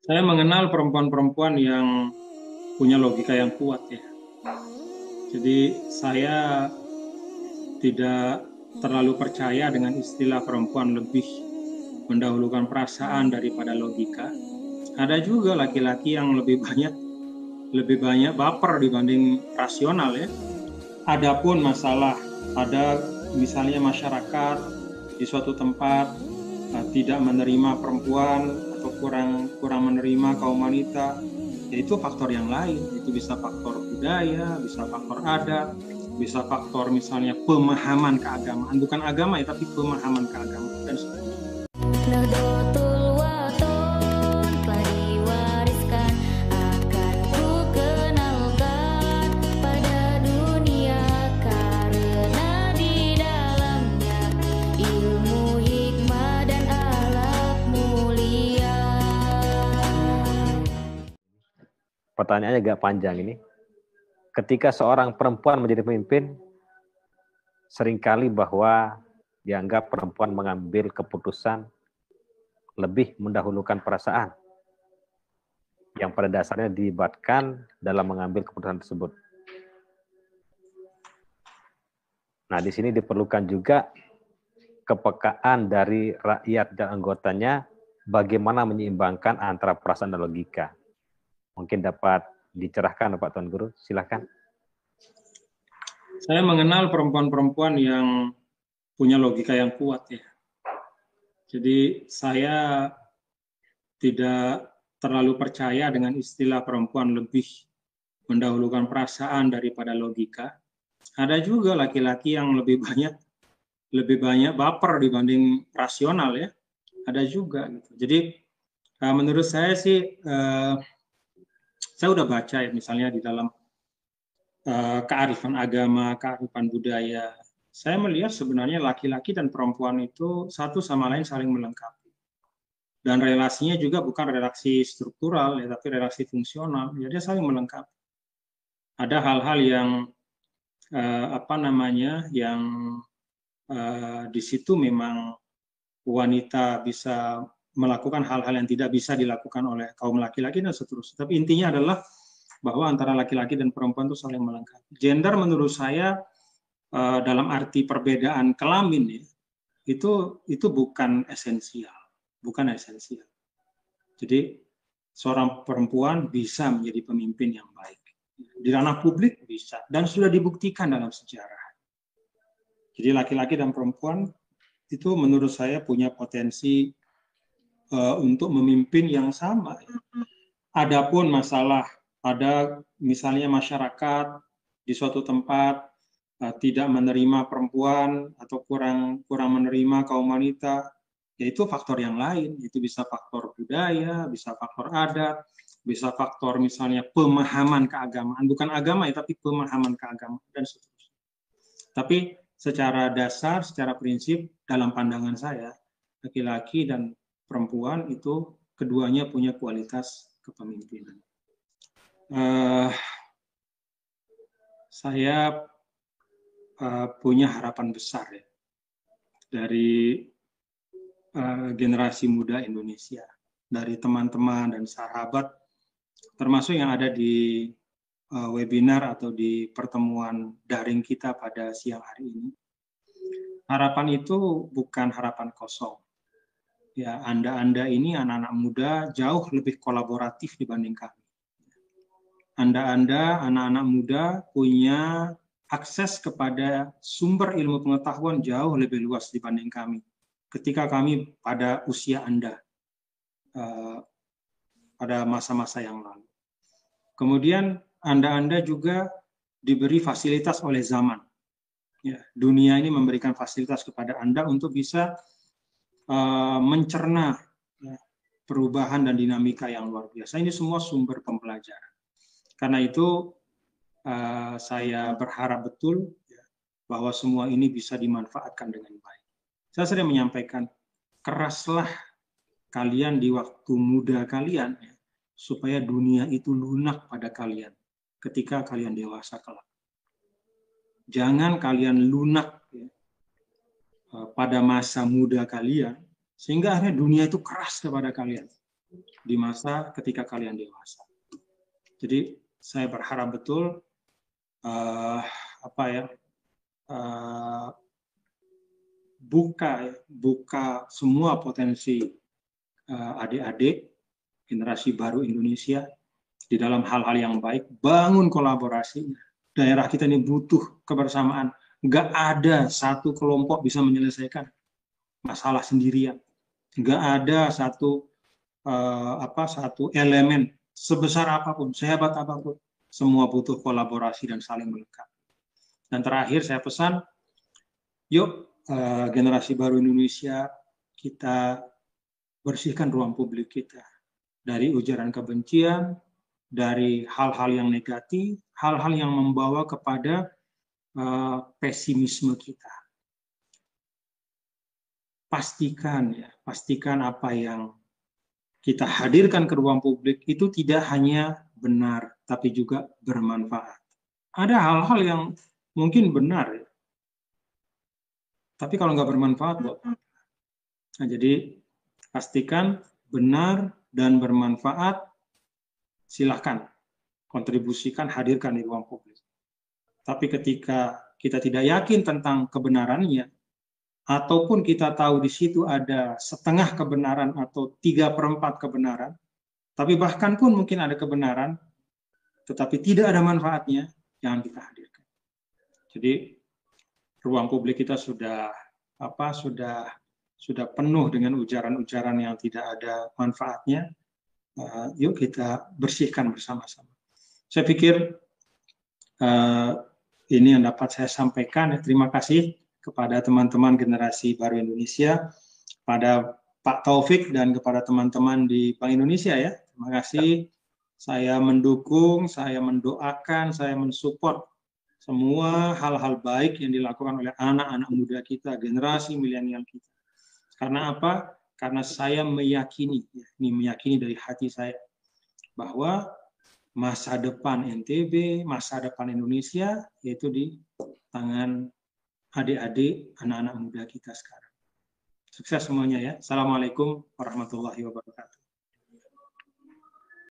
Saya mengenal perempuan-perempuan yang punya logika yang kuat ya. Jadi saya tidak terlalu percaya dengan istilah perempuan lebih mendahulukan perasaan daripada logika. Ada juga laki-laki yang lebih banyak baper dibanding rasional ya. Adapun masalah ada misalnya masyarakat di suatu tempat tidak menerima perempuan atau kurang kurang menerima kaum wanita, yaitu faktor yang lain. Itu bisa faktor budaya, bisa faktor adat, bisa faktor misalnya pemahaman keagamaan, bukan agama ya, tapi pemahaman keagamaan dan seterusnya. Nahdlatul Wathon telah diwariskan, akan ku kenalkan pada dunia, karena di dalamnya ilmu, hikmah, dan akhlak mulia. Pertanyaannya agak panjang ini. Ketika seorang perempuan menjadi pemimpin, seringkali bahwa dianggap perempuan mengambil keputusan lebih mendahulukan perasaan yang pada dasarnya dilibatkan dalam mengambil keputusan tersebut. Nah, di sini diperlukan juga kepekaan dari rakyat dan anggotanya bagaimana menyeimbangkan antara perasaan dan logika. Mungkin dapat dicerahkan Pak Tuan Guru, silakan. Saya mengenal perempuan-perempuan yang punya logika yang kuat ya. Jadi saya tidak terlalu percaya dengan istilah perempuan lebih mendahulukan perasaan daripada logika. Ada juga laki-laki yang lebih banyak baper dibanding rasional ya. Ada juga gitu. Jadi menurut saya sih saya udah baca ya misalnya di dalam kearifan agama, kearifan budaya. Saya melihat sebenarnya laki-laki dan perempuan itu satu sama lain saling melengkapi. Dan relasinya juga bukan relasi struktural ya, tapi relasi fungsional. Jadi saling melengkapi. Ada hal-hal yang yang di situ memang wanita bisa melakukan hal-hal yang tidak bisa dilakukan oleh kaum laki-laki dan seterusnya. Tapi intinya adalah bahwa antara laki-laki dan perempuan itu saling melengkapi. Gender menurut saya dalam arti perbedaan kelamin ya, itu bukan esensial, bukan esensial. Jadi seorang perempuan bisa menjadi pemimpin yang baik di ranah publik bisa dan sudah dibuktikan dalam sejarah. Jadi laki-laki dan perempuan itu menurut saya punya potensi untuk memimpin yang sama. Adapun masalah ada misalnya masyarakat di suatu tempat tidak menerima perempuan atau kurang menerima kaum wanita, yaitu faktor yang lain. Itu bisa faktor budaya, bisa faktor adat, bisa faktor misalnya pemahaman keagamaan, bukan agama ya, tapi pemahaman keagamaan dan seterusnya. Tapi secara dasar, secara prinsip dalam pandangan saya, laki-laki dan perempuan itu keduanya punya kualitas kepemimpinan. Saya punya harapan besar ya dari generasi muda Indonesia, dari teman-teman dan sahabat, termasuk yang ada di webinar atau di pertemuan daring kita pada siang hari ini. Harapan itu bukan harapan kosong. Ya, Anda ini anak-anak muda jauh lebih kolaboratif dibanding kami. Anda anak-anak muda punya akses kepada sumber ilmu pengetahuan jauh lebih luas dibanding kami. Ketika kami pada usia Anda, pada masa-masa yang lalu. Kemudian Anda juga diberi fasilitas oleh zaman. Ya, dunia ini memberikan fasilitas kepada Anda untuk bisa mencerna ya, perubahan dan dinamika yang luar biasa. Ini semua sumber pembelajaran. Karena itu saya berharap betul ya, bahwa semua ini bisa dimanfaatkan dengan baik. Saya sering menyampaikan, keraslah kalian di waktu muda kalian ya, supaya dunia itu lunak pada kalian ketika kalian dewasa kelak. Jangan kalian lunak ya, pada masa muda kalian, sehingga akhirnya dunia itu keras kepada kalian. di masa ketika kalian dewasa. Jadi saya berharap betul buka semua potensi adik-adik generasi baru Indonesia di dalam hal-hal yang baik, bangun kolaborasi. Daerah kita ini butuh kebersamaan. Nggak ada satu kelompok bisa menyelesaikan masalah sendirian. Nggak ada satu elemen sebesar apapun, sehebat apapun. Semua butuh kolaborasi dan saling melengkapi. Dan terakhir saya pesan, yuk generasi baru Indonesia, kita bersihkan ruang publik kita dari ujaran kebencian, dari hal-hal yang negatif, hal-hal yang membawa kepada pesimisme kita. Pastikan apa yang kita hadirkan ke ruang publik itu tidak hanya benar, tapi juga bermanfaat. Ada hal-hal yang mungkin benar, tapi kalau nggak bermanfaat, nah, jadi pastikan benar dan bermanfaat, silahkan kontribusikan, hadirkan di ruang publik. Tapi ketika kita tidak yakin tentang kebenarannya, ataupun kita tahu di situ ada setengah kebenaran atau 3/4 kebenaran, tapi bahkan pun mungkin ada kebenaran, tetapi tidak ada manfaatnya, jangan kita hadirkan. Jadi ruang publik kita sudah penuh dengan ujaran-ujaran yang tidak ada manfaatnya. Yuk kita bersihkan bersama-sama. Saya pikir ini yang dapat saya sampaikan. Terima kasih kepada teman-teman generasi baru Indonesia, pada Pak Taufik dan kepada teman-teman di Bank Indonesia ya. Terima kasih. Saya mendukung, saya mendoakan, saya mensupport semua hal-hal baik yang dilakukan oleh anak-anak muda kita, generasi milenial kita. Karena apa? Karena saya meyakini dari hati saya, bahwa masa depan NTB, masa depan Indonesia, yaitu di tangan adik-adik, anak-anak muda kita sekarang. Sukses semuanya ya. Assalamualaikum warahmatullahi wabarakatuh.